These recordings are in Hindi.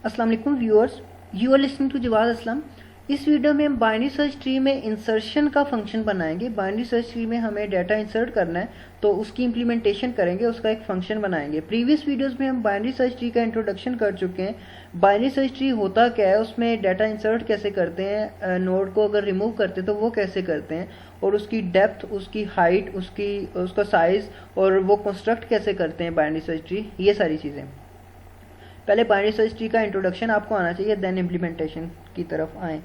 अस्सलाम वालेकुम viewers, you are listening to Jawad Aslam. इस वीडियो में हम बाइनरी सर्च ट्री में इंसर्शन का फंक्शन बनाएंगे। बाइनरी सर्च ट्री में हमें डाटा इंसर्ट करना है तो उसकी इम्प्लीमेंटेशन करेंगे, उसका एक फंक्शन बनाएंगे। प्रीवियस वीडियोस में हम बाइनरी सर्च ट्री का इंट्रोडक्शन कर चुके हैं। बाइनरी सर्च ट्री होता क्या है, उसमें डाटा इंसर्ट कैसे करते हैं, नोड को अगर रिमूव करते हैं तो वो कैसे करते हैं, और उसकी डेप्थ, उसकी हाइट, उसका साइज़, और वो कंस्ट्रक्ट कैसे करते हैं बाइनरी सर्च ट्री, ये सारी चीज़ें। पहले बाइनरी सर्च ट्री का इंट्रोडक्शन आपको आना चाहिए, देन इम्प्लीमेंटेशन की तरफ आएँ।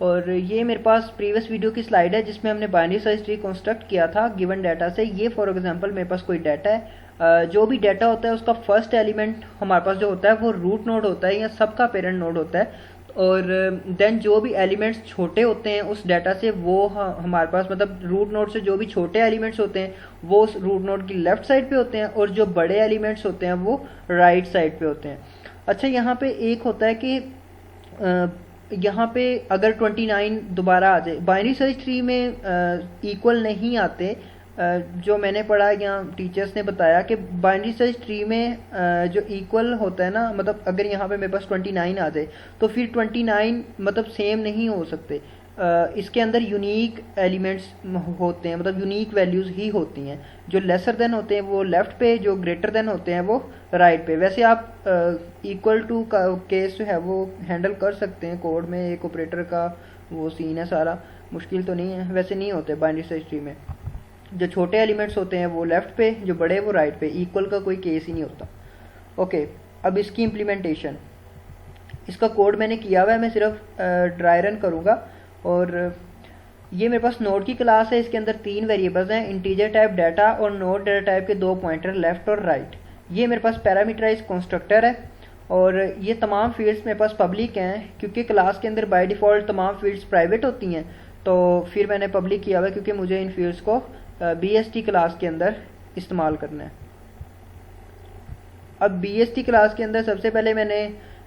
और ये मेरे पास प्रीवियस वीडियो की स्लाइड है जिसमें हमने बाइनरी सर्च ट्री कंस्ट्रक्ट किया था गिवन डाटा से। ये फॉर एग्जांपल मेरे पास कोई डाटा है, जो भी डाटा होता है उसका फर्स्ट एलिमेंट हमारे पास जो होता है वो रूट नोड होता है या सबका पेरेंट नोड होता है। और देन जो भी एलिमेंट्स छोटे होते हैं उस डाटा से वो हमारे पास, मतलब रूट नोड से जो भी छोटे एलिमेंट्स होते हैं वो उस रूट नोड की लेफ्ट साइड पे होते हैं, और जो बड़े एलिमेंट्स होते हैं वो राइट साइड पे होते हैं। अच्छा, यहाँ पे एक होता है कि यहाँ पे अगर 29 दोबारा आ जाए, बाइनरी सर्च ट्री में इक्वल नहीं आते। जो मैंने पढ़ा या टीचर्स ने बताया कि बाइनरी सर्च ट्री में जो इक्वल होता है ना, मतलब अगर यहाँ पे मेरे पास 29 आ जाए तो फिर 29 मतलब सेम नहीं हो सकते। इसके अंदर यूनिक एलिमेंट्स होते हैं, मतलब यूनिक वैल्यूज़ ही होती हैं। जो लेसर देन होते हैं वो लेफ़्ट पे, जो ग्रेटर देन होते हैं वो राइट पे। वैसे आप इक्वल टू का केस जो है वो हैंडल कर सकते हैं कोड में, एक ऑपरेटर का वो सीन है सारा, मुश्किल तो नहीं है। वैसे नहीं होते बाइनरी सर्च ट्री में, जो छोटे एलिमेंट्स होते हैं वो लेफ़्ट पे, जो बड़े वो राइट पे। इक्वल का कोई केस ही नहीं होता। ओके, अब इसकी इम्प्लीमेंटेशन, इसका कोड मैंने किया हुआ है, मैं सिर्फ ड्राई रन करूँगा। और ये मेरे पास नोड की क्लास है, इसके अंदर 3 वेरिएबल्स हैं, इंटीजर टाइप डाटा और नोड डाटा टाइप के 2 पॉइंटर लेफ्ट और राइट। ये मेरे पास पैरामीटराइज कंस्ट्रक्टर है, और ये तमाम फील्ड्स मेरे पास पब्लिक हैं क्योंकि क्लास के अंदर बाय डिफ़ॉल्ट तमाम फील्ड्स प्राइवेट होती हैं। तो फिर मैंने पब्लिक किया हुआ है क्योंकि मुझे इन फील्ड्स को BST क्लास के अंदर इस्तेमाल करना है। अब BST क्लास के अंदर सबसे पहले मैंने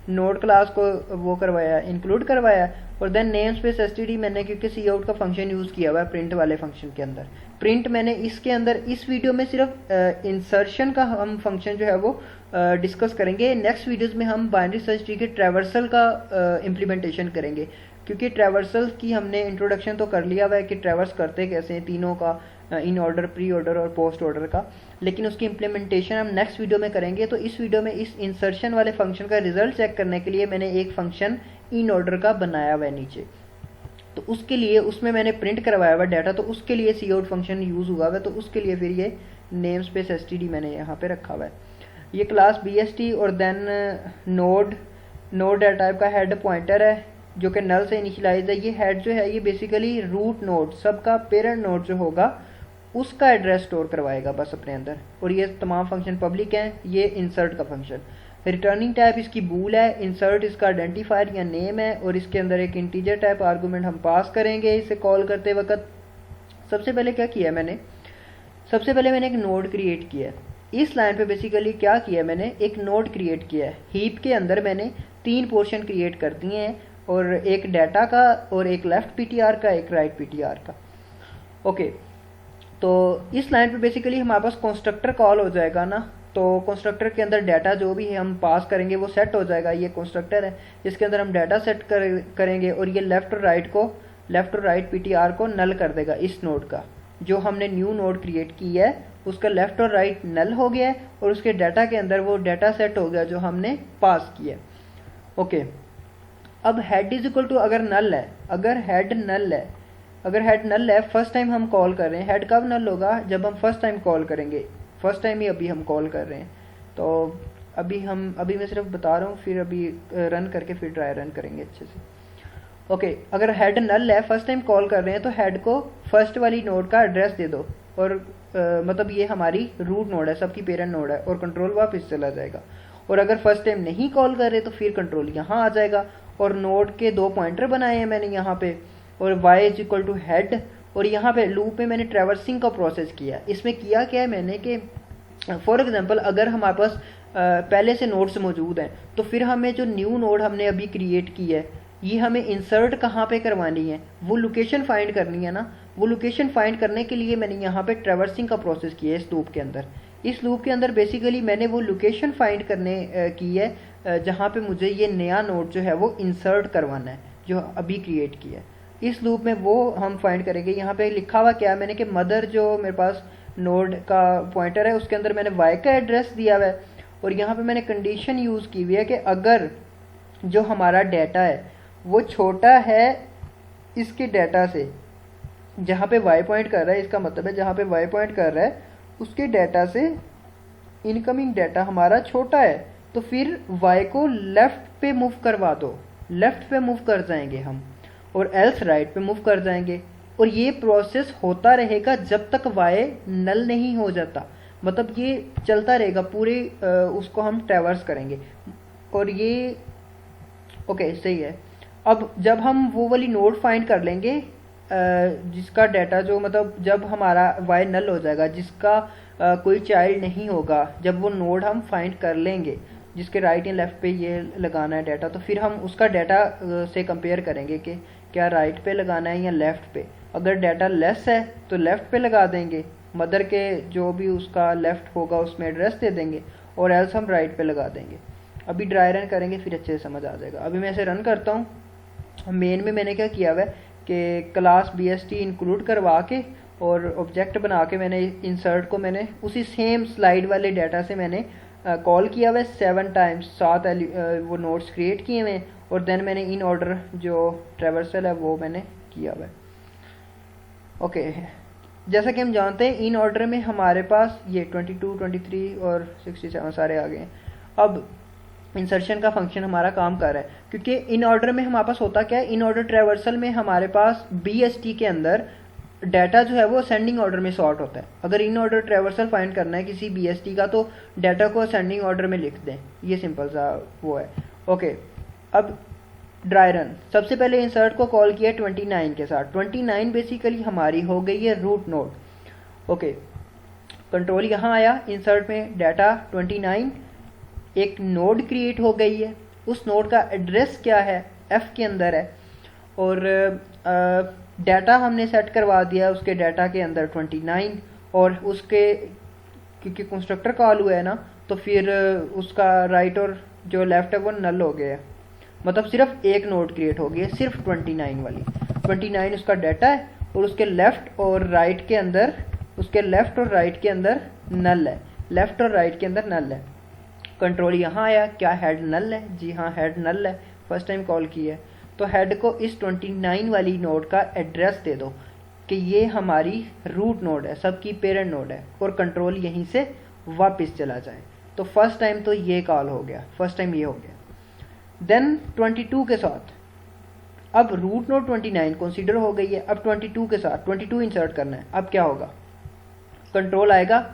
नोड क्लास को वो करवाया, इंक्लूड करवाया, और देन नेम स्पेस std मैंने क्योंकि सी आउट का फंक्शन यूज़ किया हुआ है प्रिंट वाले फंक्शन के अंदर। प्रिंट मैंने इसके अंदर, इस वीडियो में सिर्फ इंसर्शन का हम फंक्शन जो है वो डिस्कस करेंगे। नेक्स्ट वीडियोस में हम बाइनरी सर्च ट्री के ट्रैवर्सल का इम्प्लीमेंटेशन करेंगे, क्योंकि ट्रैवर्सल की हमने इंट्रोडक्शन तो कर लिया हुआ है कि ट्रैवर्स करते कैसे हैं तीनों का, इन ऑर्डर, प्री ऑर्डर और पोस्ट ऑर्डर का, लेकिन उसकी इम्प्लीमेंटेशन हम नेक्स्ट वीडियो में करेंगे। तो इस वीडियो में इस इंसर्शन वाले फंक्शन का रिजल्ट चेक करने के लिए मैंने एक फंक्शन इन ऑर्डर का बनाया हुआ है नीचे। तो उसके लिए उसमें मैंने प्रिंट करवाया हुआ डाटा, तो उसके लिए सी आउट फंक्शन यूज़ हुआ हुआ है, तो उसके लिए फिर ये नेम स्पेस std मैंने यहाँ पे रखा हुआ है। ये क्लास BST और देन नोड डाटा टाइप का हेड पॉइंटर है जो कि नल से इनिशियलाइज है। ये हेड जो है ये बेसिकली रूट नोड, सबका पेरेंट नोड जो होगा उसका एड्रेस स्टोर करवाएगा बस अपने अंदर। और ये तमाम फंक्शन पब्लिक हैं। ये इंसर्ट का फंक्शन, रिटर्निंग टाइप इसकी बूल है, इंसर्ट इसका आइडेंटिफायर या नेम है, और इसके अंदर एक इंटीजर टाइप आर्गूमेंट हम पास करेंगे इसे कॉल करते वक्त। सबसे पहले क्या किया मैंने, सबसे पहले मैंने एक नोड क्रिएट किया है। इस लाइन पे बेसिकली क्या किया, मैंने एक नोड क्रिएट किया है। हीप के अंदर मैंने 3 पोर्शन क्रिएट कर दिए हैं, और एक डाटा का, और एक लेफ्ट PTR का, एक राइट PTR का। ओके, तो इस लाइन पे बेसिकली हमारे पास कंस्ट्रक्टर कॉल हो जाएगा ना, तो कंस्ट्रक्टर के अंदर डाटा जो भी हम पास करेंगे वो सेट हो जाएगा। ये कंस्ट्रक्टर है जिसके अंदर हम डाटा सेट करेंगे, और ये लेफ्ट और राइट PTR को नल कर देगा। इस नोड का जो हमने न्यू नोड क्रिएट की है उसका लेफ्ट और राइट नल हो गया है, और उसके डाटा के अंदर वो डाटा सेट हो गया जो हमने पास किया। ओके, अब हेड इज इक्वल टू, अगर नल है, अगर हेड नल है, फर्स्ट टाइम हम कॉल कर रहे हैं। हेड कब नल होगा, जब हम फर्स्ट टाइम कॉल करेंगे। फर्स्ट टाइम ही अभी हम कॉल कर रहे हैं, तो अभी मैं सिर्फ बता रहा हूँ, फिर अभी रन करके फिर ट्राई रन करेंगे अच्छे से। ओके, अगर हेड नल है, फर्स्ट टाइम कॉल कर रहे हैं, तो हेड को फर्स्ट वाली नोड का एड्रेस दे दो, और मतलब ये हमारी रूट नोड है, सबकी पेरेंट नोड है, और कंट्रोल वापस चला जाएगा। और अगर फर्स्ट टाइम नहीं कॉल कर रहे तो फिर कंट्रोल यहाँ आ जाएगा। और नोड के 2 पॉइंटर बनाए हैं मैंने यहाँ पे, और y is equal to head, और यहाँ पे लूप में मैंने ट्रैवर्सिंग का प्रोसेस किया। इसमें किया क्या है मैंने कि फॉर एग्जांपल अगर हमारे पास पहले से नोड्स मौजूद हैं, तो फिर हमें जो न्यू नोड हमने अभी क्रिएट की है ये हमें इंसर्ट कहाँ पे करवानी है, वो लोकेशन फाइंड करनी है ना। वो लोकेशन फाइंड करने के लिए मैंने यहाँ पे ट्रैवर्सिंग का प्रोसेस किया है इस लूप के अंदर। इस लूप के अंदर बेसिकली मैंने वो लोकेशन फाइंड करने की है जहाँ पे मुझे ये नया नोड जो है वो इंसर्ट करवाना है जो अभी क्रिएट किया है। इस लूप में वो हम फाइंड करेंगे। यहाँ पे लिखा हुआ क्या है मैंने कि मदर जो मेरे पास नोड का पॉइंटर है उसके अंदर मैंने y का एड्रेस दिया हुआ है, और यहाँ पे मैंने कंडीशन यूज़ की हुई है कि अगर जो हमारा डाटा है वो छोटा है इसके डाटा से, जहाँ पे y पॉइंट कर रहा है, इसका मतलब है जहाँ पे y पॉइंट कर रहा है उसके डाटा से इनकमिंग डाटा हमारा छोटा है, तो फिर y को लेफ़्ट पे मूव करवा दो, लेफ़्ट पे मूव कर जाएंगे हम, और एल्स राइट पे मूव कर जाएंगे। और ये प्रोसेस होता रहेगा जब तक y नल नहीं हो जाता, मतलब ये चलता रहेगा पूरे उसको हम ट्रैवर्स करेंगे। और ये ओके सही है। अब जब हम वो वाली नोड फाइंड कर लेंगे जिसका डाटा जो मतलब जब हमारा y नल हो जाएगा, जिसका कोई चाइल्ड नहीं होगा, जब वो नोड हम फाइंड कर लेंगे जिसके राइट या लेफ़्ट पे ये लगाना है डाटा, तो फिर हम उसका डाटा से कंपेयर करेंगे कि क्या राइट पे लगाना है या लेफ़्ट पे। अगर डाटा लेस है तो लेफ़्ट पे लगा देंगे, मदर के जो भी उसका लेफ़्ट होगा उसमें एड्रेस दे देंगे, और एल्स हम राइट पे लगा देंगे। अभी ड्राई रन करेंगे फिर अच्छे से समझ आ जाएगा। अभी मैं इसे रन करता हूँ। मेन में मैंने क्या किया हुआ है कि क्लास BST इंक्लूड करवा के और ऑब्जेक्ट बना के मैंने इंसर्ट को मैंने उसी सेम स्लाइड वाले डाटा से मैंने कॉल किया हुआ है 7 टाइम्स, 7 वो नोड्स क्रिएट किए हुए हैं, और देन मैंने इन ऑर्डर जो ट्रैवर्सल है वो मैंने किया हुआ है। ओके जैसा कि हम जानते हैं इन ऑर्डर में हमारे पास ये 22, 23 और 67 सारे आ गए हैं। अब इंसर्शन का फंक्शन हमारा काम कर रहा है, क्योंकि इन ऑर्डर में हमारे पास होता क्या है, इन ऑर्डर ट्रैवर्सल में हमारे पास BST के अंदर डाटा जो है वो असेंडिंग ऑर्डर में सॉर्ट होता है। अगर इन ऑर्डर ट्रैवर्सल फाइंड करना है किसी BST का तो डाटा को असेंडिंग ऑर्डर में लिख दें, ये सिंपल सा वो है। ओके अब ड्राई रन, सबसे पहले इंसर्ट को कॉल किया 29 के साथ। 29 बेसिकली हमारी हो गई है रूट नोड। ओके कंट्रोल यहाँ आया, इंसर्ट में डाटा 29, एक नोड क्रिएट हो गई है, उस नोड का एड्रेस क्या है F के अंदर है, और डाटा हमने सेट करवा दिया उसके डाटा के अंदर 29, और उसके क्योंकि कंस्ट्रक्टर कॉल हुआ है ना तो फिर उसका राइट और जो लेफ़्ट है वो नल हो गया है, मतलब सिर्फ एक नोड क्रिएट हो गई है, सिर्फ 29 वाली। 29 उसका डाटा है और उसके लेफ़्ट और राइट के अंदर, उसके लेफ़्ट और राइट के अंदर नल है, लेफ़्ट और राइट के अंदर नल है। कंट्रोल यहाँ आया, क्या हेड नल है? जी हाँ हेड नल है, फर्स्ट टाइम कॉल की है। तो हेड को इस 29 वाली नोड का एड्रेस दे दो कि ये हमारी रूट नोड है, सबकी पेरेंट नोड है, और कंट्रोल यहीं से वापस चला जाए। तो फर्स्ट टाइम तो ये कॉल हो गया, फर्स्ट टाइम ये हो गया। देन 22 के साथ अब रूट नोड 29 कंसीडर हो गई है, अब 22 के साथ 22 इंसर्ट करना है। अब क्या होगा, कंट्रोल आएगा,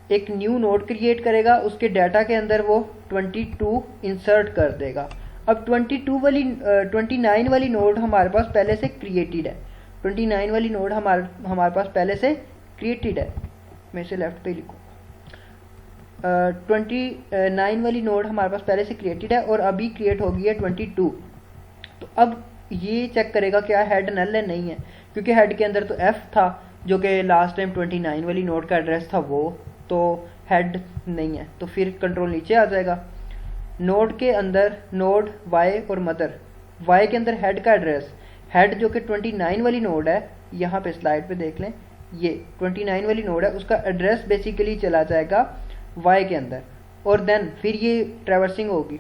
एक न्यू नोड क्रिएट करेगा, उसके डाटा के अंदर वो 22 इंसर्ट कर देगा। अब 29 वाली नोड हमारे पास पहले से क्रिएटेड है, 29 वाली नोड हमारे पास पहले से क्रिएटेड है, मैं इसे लेफ्ट पे लिखूँ। 29 वाली नोड हमारे पास पहले से क्रिएटेड है और अभी क्रिएट हो गई है 22। तो अब ये चेक करेगा क्या हेड नल है, नहीं है, क्योंकि हेड के अंदर तो F था जो कि लास्ट टाइम 29 वाली नोड का एड्रेस था, वो तो हेड नहीं है। तो फिर कंट्रोल नीचे आ जाएगा, नोड के अंदर नोड y और मदर, y के अंदर हेड का एड्रेस, हेड जो कि 29 वाली नोड है, यहाँ पे स्लाइड पे देख लें, ये 29 वाली नोड है, उसका एड्रेस बेसिकली चला जाएगा y के अंदर, और देन फिर ये ट्रैवर्सिंग होगी।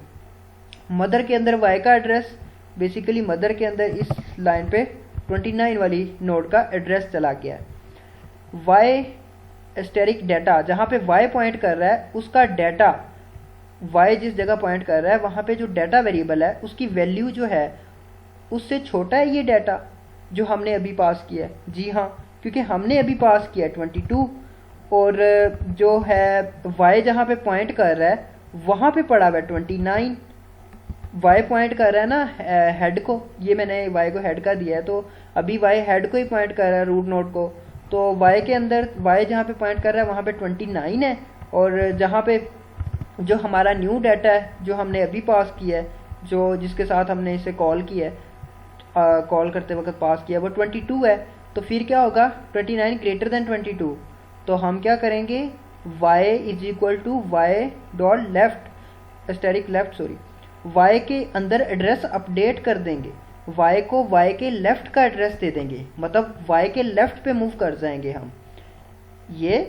मदर के अंदर y का एड्रेस, बेसिकली मदर के अंदर इस लाइन पे 29 वाली नोड का एड्रेस चला गया है। y एस्टेरिक डाटा, जहाँ पे y पॉइंट कर रहा है उसका डाटा, y जिस जगह पॉइंट कर रहा है वहाँ पे जो डाटा वेरिएबल है उसकी वैल्यू जो है उससे छोटा है ये डाटा जो हमने अभी पास किया है। जी हाँ, क्योंकि हमने अभी पास किया है 22, और जो है y जहाँ पे पॉइंट कर रहा है वहाँ पे पड़ा हुआ है 29। y पॉइंट कर रहा है ना हेड को, ये मैंने y को हेड का दिया है, तो अभी y हेड को ही पॉइंट कर रहा है रूट नोड को। तो y के अंदर y जहाँ पे पॉइंट कर रहा है वहाँ पे 29 है, और जहाँ पे जो हमारा न्यू डाटा है जो हमने अभी पास किया है, जो जिसके साथ हमने इसे कॉल किया है, कॉल करते वक्त पास किया, वो 22 है। तो फिर क्या होगा, 29 ग्रेटर देन 22, तो हम क्या करेंगे, y is equal to y dot left, asterisk left sorry, y के अंदर एड्रेस अपडेट कर देंगे, y को y के लेफ्ट का एड्रेस दे देंगे, मतलब y के लेफ्ट पे मूव कर जाएंगे हम। ये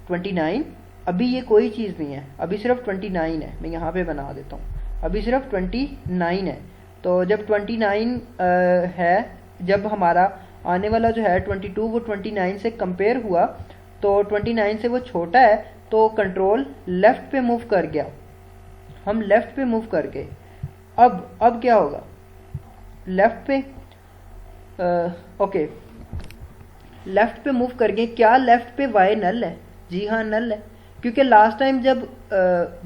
29, अभी ये कोई चीज़ नहीं है, अभी सिर्फ 29 है, मैं यहाँ पे बना देता हूँ, अभी सिर्फ 29 है। तो जब 29 है, जब हमारा आने वाला जो है 22 वो 29 से कंपेयर हुआ तो 29 से वो छोटा है, तो कंट्रोल लेफ़्ट पे मूव कर गया, हम लेफ़्ट पे मूव कर गए। अब क्या होगा, लेफ़्ट पे ओके लेफ़्ट पे मूव कर गए। क्या लेफ़्ट पे y नल है? जी हाँ नल है, क्योंकि लास्ट टाइम जब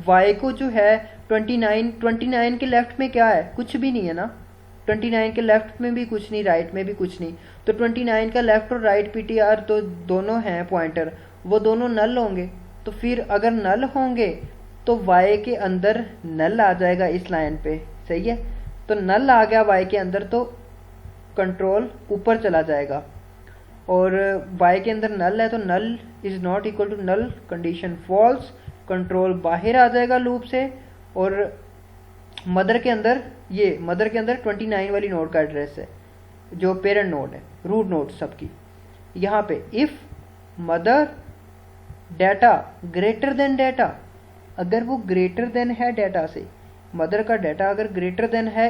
y को जो है 29 के लेफ़्ट में क्या है, कुछ भी नहीं है ना, 29 के लेफ़्ट में भी कुछ नहीं, राइट में भी कुछ नहीं, तो 29 का लेफ़्ट और राइट PTR तो दोनों हैं पॉइंटर, वो दोनों नल होंगे। तो फिर अगर नल होंगे तो y के अंदर नल आ जाएगा इस लाइन पे, सही है। तो नल आ गया y के अंदर तो कंट्रोल ऊपर चला जाएगा, और y के अंदर नल है तो null is not equal to null, condition false, control बाहर आ जाएगा लूप से। और मदर के अंदर 29 वाली नोड का एड्रेस है जो पेरेंट नोड है, रूट नोड सबकी। यहाँ पे if mother data greater than data, अगर वो ग्रेटर देन है डाटा से, मदर का डाटा अगर ग्रेटर देन है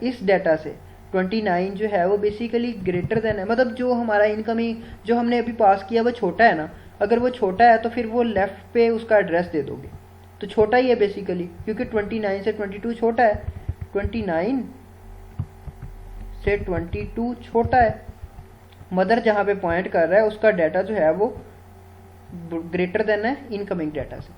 इस डाटा से, 29 जो है वो बेसिकली ग्रेटर देन है, मतलब जो हमारा इनकमिंग जो हमने अभी पास किया वो छोटा है ना, अगर वो छोटा है तो फिर वो लेफ़्ट पे उसका एड्रेस दे दोगे, तो छोटा ही है बेसिकली, क्योंकि 29 से 22 छोटा है, 29 से 22 छोटा है। मदर जहाँ पे पॉइंट कर रहा है उसका डाटा जो है वो ग्रेटर देन है इनकमिंग डाटा से,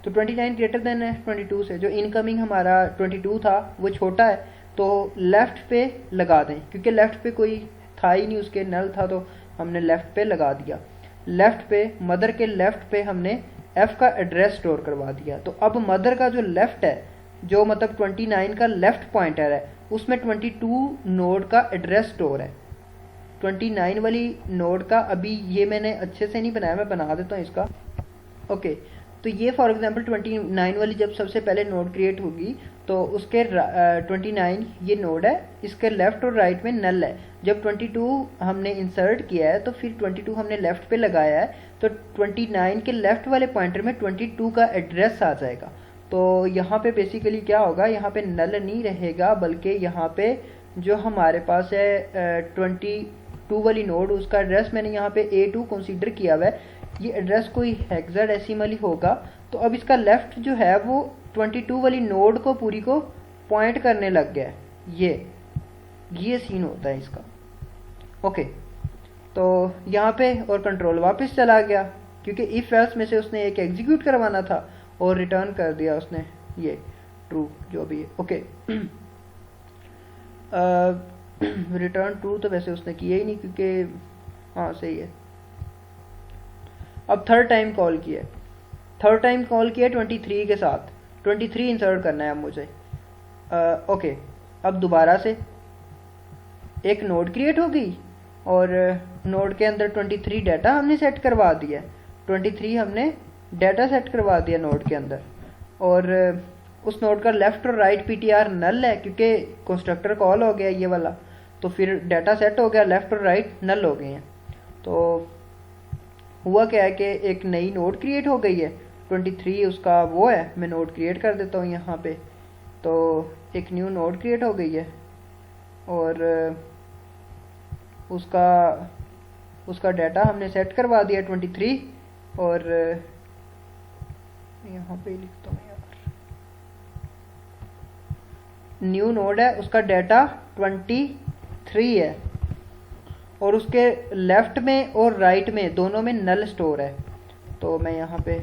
तो 29 ग्रेटर देन है 22 से, जो इनकमिंग हमारा 22 था वो छोटा है, तो लेफ़्ट पे लगा दें, क्योंकि लेफ़्ट पे कोई था ही नहीं, उसके नल था तो हमने लेफ़्ट पे लगा दिया। लेफ़्ट पे मदर के लेफ़्ट पे हमने f का एड्रेस स्टोर करवा दिया। तो अब मदर का जो लेफ़्ट है, जो मतलब 29 का लेफ़्ट पॉइंटर है, उसमें 22 नोड का एड्रेस स्टोर है, 29 वाली नोड का। अभी ये मैंने अच्छे से नहीं बनाया, मैं बना देता हूँ इसका। ओके, तो ये फॉर एग्जांपल 29 वाली जब सबसे पहले नोड क्रिएट होगी तो उसके 29 ये नोड है, इसके लेफ़्ट और राइट में नल है। जब 22 हमने इंसर्ट किया है तो फिर 22 हमने लेफ़्ट पे लगाया है, तो 29 के लेफ़्ट वाले पॉइंटर में 22 का एड्रेस आ जाएगा। तो यहाँ पे बेसिकली क्या होगा, यहाँ पे नल नहीं रहेगा, बल्कि यहाँ पे जो हमारे पास है 22 वाली नोड, उसका एड्रेस मैंने यहाँ पे A2 कंसीडर किया हुआ है, ये एड्रेस कोई हेक्साडेसिमल ही होगा। तो अब इसका लेफ़्ट जो है वो 22 वाली नोड को पूरी को पॉइंट करने लग गया है, ये सीन होता है इसका। ओके, तो यहाँ पे और कंट्रोल वापस चला गया, क्योंकि इफ़ एल्स में से उसने एक एग्जीक्यूट करवाना था और रिटर्न कर दिया उसने ये ट्रू जो भी है। ओके, रिटर्न ट्रू तो वैसे उसने किया ही नहीं, क्योंकि हाँ सही है। अब थर्ड टाइम कॉल किया, 23 के साथ, 23 इंसर्ट करना है अब मुझे। ओके, अब दोबारा से एक नोड क्रिएट हो गई और नोड के अंदर 23 डाटा हमने सेट करवा दिया, 23 हमने डाटा सेट करवा दिया नोड के अंदर, और उस नोड का लेफ़्ट और राइट PTR नल है, क्योंकि कंस्ट्रक्टर कॉल हो गया ये वाला, तो फिर डाटा सेट हो गया, लेफ़्ट और राइट नल हो गए हैं। तो हुआ क्या है कि एक नई नोड क्रिएट हो गई है, 23 उसका वो है, मैं नोड क्रिएट कर देता हूँ यहाँ पे, तो एक न्यू नोड क्रिएट हो गई है और उसका डाटा हमने सेट करवा दिया 23, और यहाँ पे लिखता हूँ यार, न्यू नोड है, उसका डाटा 23 है और उसके लेफ़्ट में और राइट में दोनों में नल स्टोर है। तो मैं यहाँ पे,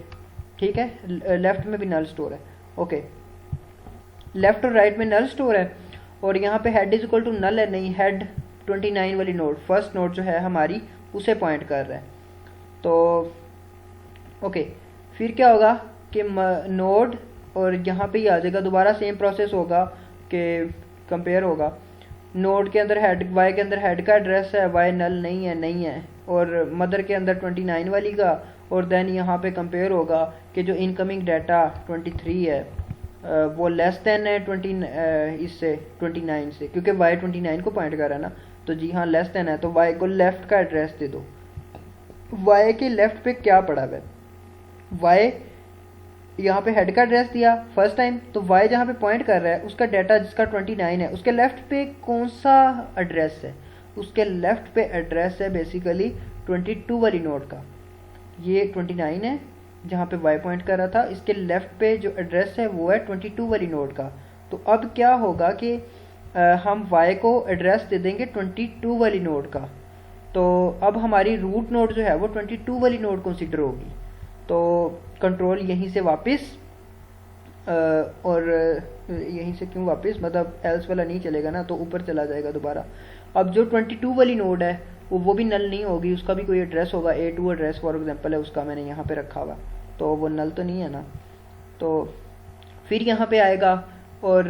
ठीक है, लेफ़्ट में भी नल स्टोर है। ओके, लेफ़्ट और राइट में नल स्टोर है, और यहाँ पे head is equal to null है, नहीं, हेड 29 वाली नोड, फर्स्ट नोड जो है हमारी उसे पॉइंट कर रहा है। तो ओके, फिर क्या होगा कि नोड और यहाँ पे ही आ जाएगा, दोबारा सेम प्रोसेस होगा कि कंपेयर होगा। नोड के अंदर हेड, वाई के अंदर हेड का एड्रेस है, वाई नल नहीं है, और मदर के अंदर 29 वाली का, और देन यहाँ पे कंपेयर होगा कि जो इनकमिंग डाटा 23 है वो लेस देन है 20 इससे 29 से, क्योंकि y 29 को पॉइंट कर रहा है ना, तो जी हाँ लेस देन है, तो y को लेफ्ट का एड्रेस दे दो। y के लेफ्ट पे क्या पड़ा हुआ है, y यहाँ पे हेड का एड्रेस दिया फर्स्ट टाइम, तो y जहाँ पे पॉइंट कर रहा है उसका डाटा जिसका 29 है, उसके लेफ्ट पे कौन सा एड्रेस है, उसके लेफ्ट पे एड्रेस है बेसिकली 22 वाली नोड का। ये 29 है जहाँ पे y पॉइंट कर रहा था, इसके लेफ्ट पे जो एड्रेस है वो है 22 वाली नोड का। तो अब क्या होगा कि हम y को एड्रेस दे देंगे 22 वाली नोड का, तो अब हमारी रूट नोड जो है वो 22 वाली नोड कंसिडर होगी। तो कंट्रोल यहीं से वापस और यहीं से क्यों वापस, मतलब एल्स वाला नहीं चलेगा ना, तो ऊपर चला जाएगा दोबारा। अब जो 22 वाली नोड है वो भी नल नहीं होगी, उसका भी कोई एड्रेस होगा, A2 एड्रेस फॉर एग्जांपल है उसका, मैंने यहाँ पे रखा हुआ, तो वो नल तो नहीं है ना। तो फिर यहाँ पे आएगा और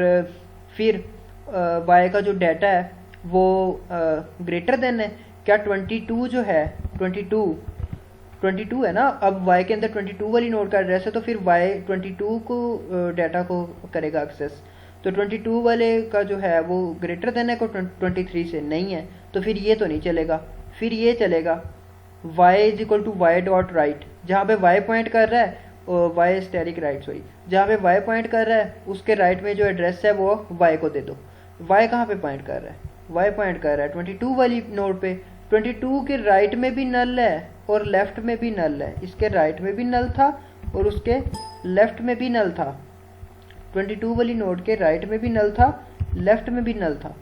फिर y का जो डाटा है वो ग्रेटर देन है, क्या 22 जो है 22 है ना, अब y के अंदर 22 वाली नोड का एड्रेस है, तो फिर y 22 को डाटा को करेगा एक्सेस, तो 22 वाले का जो है वो ग्रेटर देन है को 23 से नहीं है, तो फिर ये तो नहीं चलेगा। फिर ये चलेगा y is equal to y dot right, जहाँ पे y पॉइंट कर रहा है y स्टैटिक राइट सॉरी, जहाँ पे y पॉइंट कर रहा है उसके राइट में जो एड्रेस है वो y को दे दो। y कहाँ पे पॉइंट कर रहा है, y पॉइंट कर रहा है 22 वाली नोड पे, 22 के राइट में भी नल है और लेफ्ट में भी नल है, इसके राइट में भी नल था और उसके लेफ्ट में भी नल था, 22 वाली नोड के राइट में भी नल था लेफ्ट में भी नल था।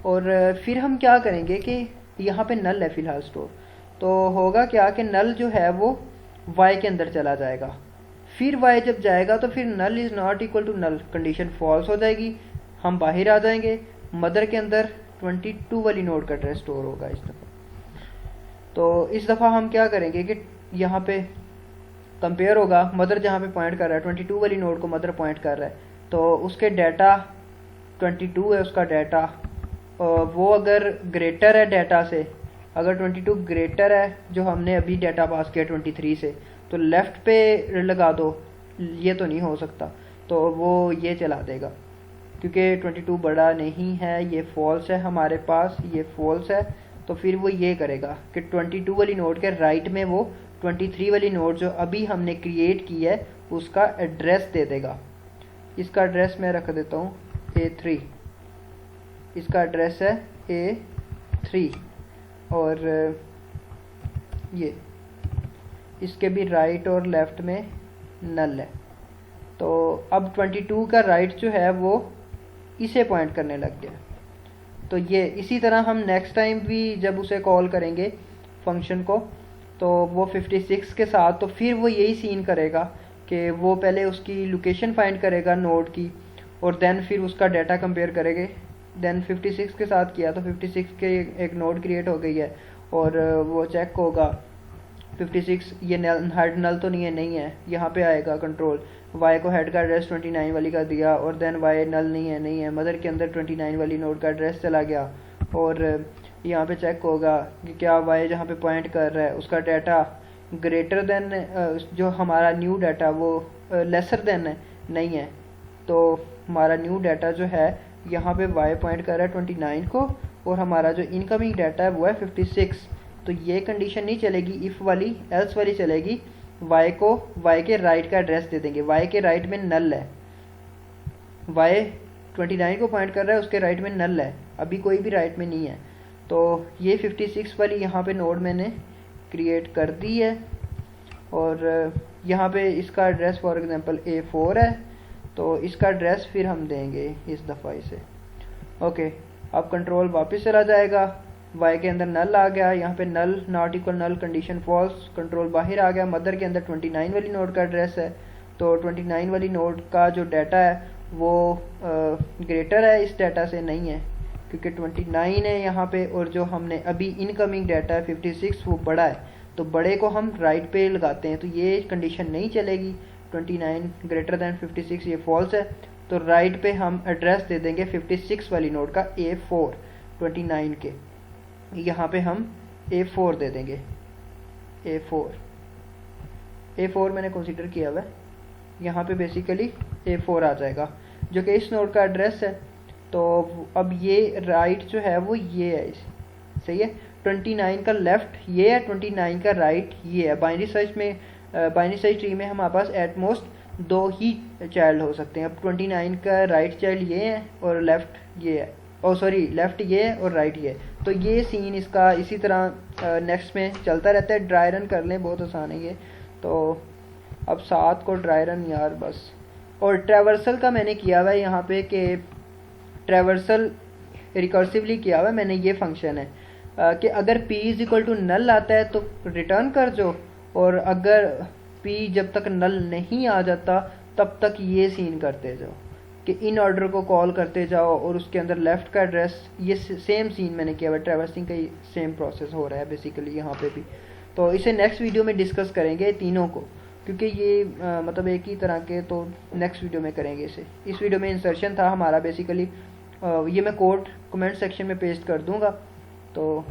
और फिर हम क्या करेंगे कि यहाँ पे नल है फिलहाल स्टोर, तो होगा क्या कि नल जो है वो y के अंदर चला जाएगा, फिर y जब जाएगा तो फिर null is not equal to null, condition false हो जाएगी, हम बाहर आ जाएंगे, मदर के अंदर 22 वाली नोड का एड्रेस स्टोर होगा इस दफ़ा। तो इस दफ़ा हम क्या करेंगे कि यहाँ पे कंपेयर होगा, मदर जहाँ पे पॉइंट कर रहा है 22 वाली नोड को मदर पॉइंट कर रहा है, तो उसके डाटा 22 है उसका डाटा, वो अगर ग्रेटर है डाटा से, अगर 22 ग्रेटर है जो हमने अभी डाटा पास किया 23 से, तो लेफ़्ट पे लगा दो, ये तो नहीं हो सकता, तो वो ये चला देगा क्योंकि 22 बड़ा नहीं है, ये फॉल्स है हमारे पास, ये फॉल्स है, तो फिर वो ये करेगा कि 22 वाली नोड के राइट में वो 23 वाली नोड जो अभी हमने क्रिएट की है उसका एड्रेस दे देगा। इसका एड्रेस मैं रख देता हूँ A3, इसका एड्रेस है A3, और ये इसके भी राइट और लेफ्ट में नल है, तो अब 22 का राइट जो है वो इसे पॉइंट करने लग गया। तो ये इसी तरह हम नेक्स्ट टाइम भी जब उसे कॉल करेंगे फंक्शन को, तो वो 56 के साथ, तो फिर वो यही सीन करेगा कि वो पहले उसकी लोकेशन फाइंड करेगा नोड की और देन फिर उसका डाटा कंपेयर करेंगे। देन 56 के साथ किया तो 56 के एक नोड क्रिएट हो गई है और वो चेक होगा 56 ये हेड नल तो नहीं है, यहाँ पे आएगा कंट्रोल, y को हेड का एड्रेस 29 वाली का दिया और देन y नल नहीं है, मदर के अंदर 29 वाली नोड का एड्रेस चला गया और यहाँ पे चेक होगा कि क्या y जहाँ पे पॉइंट कर रहा है उसका डाटा ग्रेटर देन जो हमारा न्यू डाटा वो लेसर देन नहीं है, तो हमारा न्यू डाटा जो है यहाँ पे y पॉइंट कर रहा है 29 को और हमारा जो इनकमिंग डाटा है वो है 56, तो ये कंडीशन नहीं चलेगी इफ़ वाली, एल्स वाली चलेगी। y को y के राइट का एड्रेस दे देंगे, y के राइट में नल है, y 29 को पॉइंट कर रहा है उसके राइट में नल है, अभी कोई भी राइट में नहीं है, तो ये 56 वाली यहाँ पे नोड मैंने क्रिएट कर दी है और यहाँ पे इसका एड्रेस फॉर एग्जांपल A4 है, तो इसका एड्रेस फिर हम देंगे इस दफ़ा इसे। ओके, अब कंट्रोल वापस चला जाएगा, y के अंदर नल आ गया, यहाँ पे null not equal null condition false, control बाहर आ गया, मदर के अंदर 29 वाली नोड का एड्रेस है, तो 29 वाली नोड का जो डाटा है वो ग्रेटर है इस डाटा से नहीं है क्योंकि 29 है यहाँ पे और जो हमने अभी इनकमिंग डाटा है 56 वो बड़ा है, तो बड़े को हम राइट पे लगाते हैं, तो ये कंडीशन नहीं चलेगी, 29 ग्रेटर दैन 56 ये फॉल्स है, तो राइट पे हम एड्रेस दे देंगे 56 वाली नोड का A4 29 के, यहाँ पे हम A4 दे देंगे, A4 मैंने कंसीडर किया हुआ है, यहाँ पे बेसिकली A4 आ जाएगा जो कि इस नोड का एड्रेस है। तो अब ये राइट जो है वो ये है, सही है। 29 का लेफ़्ट ये है, 29 का राइट ये है। बाइनरी सर्च में बाइनरी सर्च ट्री में हमारे पास एट मोस्ट 2 ही चाइल्ड हो सकते हैं। अब 29 का राइट चाइल्ड ये है और लेफ़्ट ये है, ओ सॉरी लेफ़्ट ये है और राइट ये है। तो ये सीन इसका इसी तरह नेक्स्ट में चलता रहता है। ड्राई रन कर लें, बहुत आसान है ये। तो अब 7 को ड्राई रन यार बस। और ट्रैवर्सल का मैंने किया हुआ है यहाँ पे कि ट्रैवर्सल रिकर्सिवली किया हुआ है मैंने। ये फंक्शन है कि अगर p is equal to null आता है तो रिटर्न कर दो, और अगर p जब तक नल नहीं आ जाता तब तक ये सीन करते जाओ कि इन ऑर्डर को कॉल करते जाओ और उसके अंदर लेफ़्ट का एड्रेस। ये सेम सीन मैंने किया हुआ है, ट्रैवर्सिंग का सेम प्रोसेस हो रहा है बेसिकली यहाँ पे भी। तो इसे नेक्स्ट वीडियो में डिस्कस करेंगे तीनों को, क्योंकि ये मतलब एक ही तरह के, तो नेक्स्ट वीडियो में करेंगे इसे। इस वीडियो में इंसर्शन था हमारा बेसिकली। ये मैं कोड कमेंट सेक्शन में पेस्ट कर दूंगा। तो